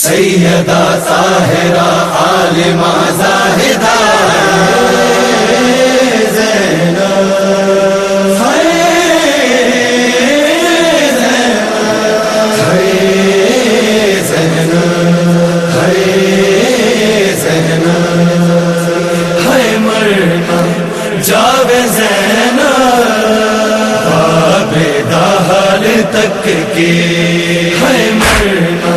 سیدہ طاہرہ عالمہ زاہدہ تک کی ہے مرنا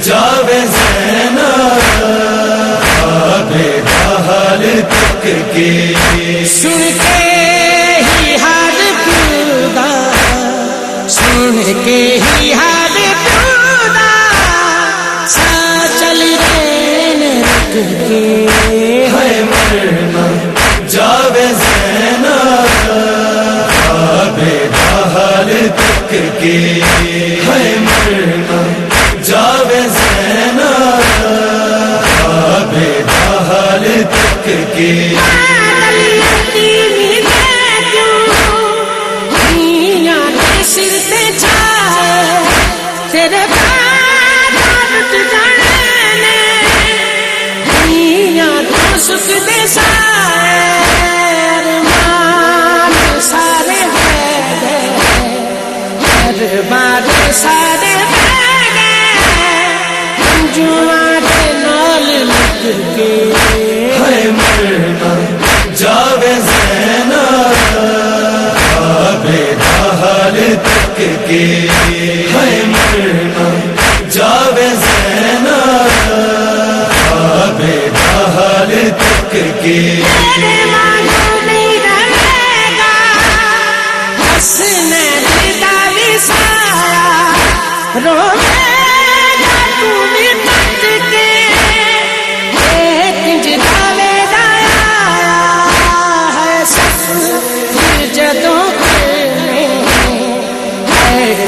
جاوے زینب عابدہ حال تک کی سن کے ہی حال پیدا سن کے ہی حال پیدا سا چل رین رکھ کے ہے مرنا جاوے زینب عابدہ حال تک کی ہے مرنا جاوے زینب عابدہ حال تک کی تیرے بات جانے دنیا تو سکھ دے سارے سارے بارے سارے جوارے نال لگ کے ہے مرنا جاوے زینب عابدہ حال تک کی ہے مرنا جاوے زینب عابدہ حال تک کی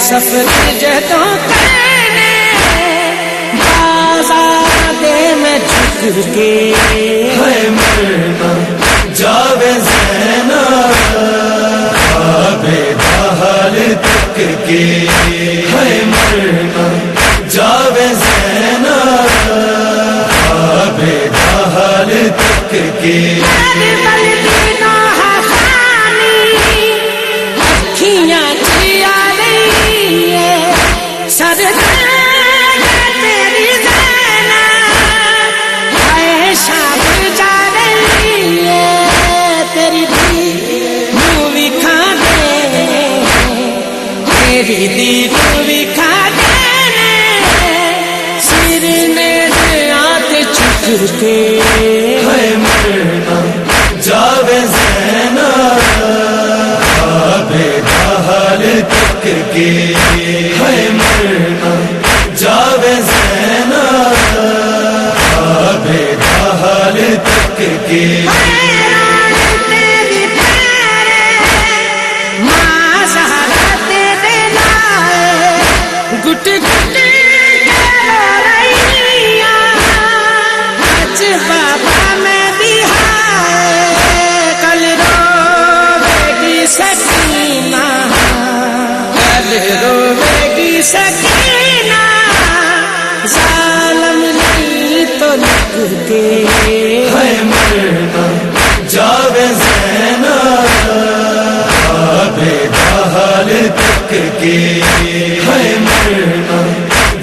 سفر جدوں کرنے بازار میں جھک کے ہے مرنا جاوے زینب عابدہ حال تک کی ہے مرنا جاوے زینب عابدہ حال تک کی تیری دید بھی کھا دینے سر میں ہاتھ چک کے ہے مرنا جاوے زینب عابدہ حال تک کی ہے مرنا جاوے زینب عابدہ حال تک کی گٹ گٹ آج بابا میں بھی کل روے گی سکینہ کل روے گی سکینہ ظالم نہیں تو لگ کے ہے مرنا جاوے زینب عابدہ حال تک کی ہے مرنا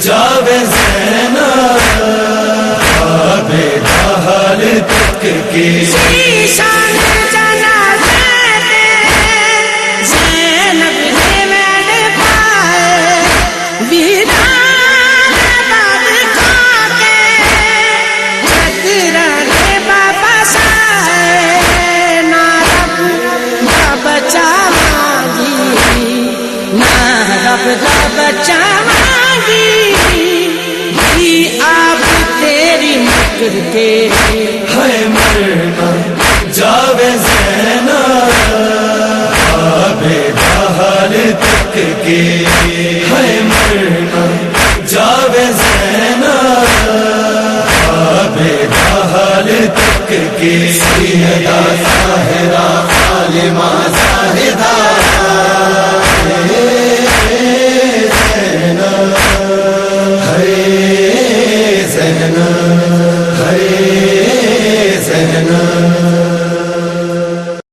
جاوے زینب عابدہ حال تک کی بچا مانگی آپ تیری مکر کے ہے مرنا جاوے زینب عابدہ حال تک کی ہے مرنا جاوے زینب عابدہ حال تک کی سیدہ طاہرہ عالمہ زاہدہ زینب ہے زینب، ہے زینب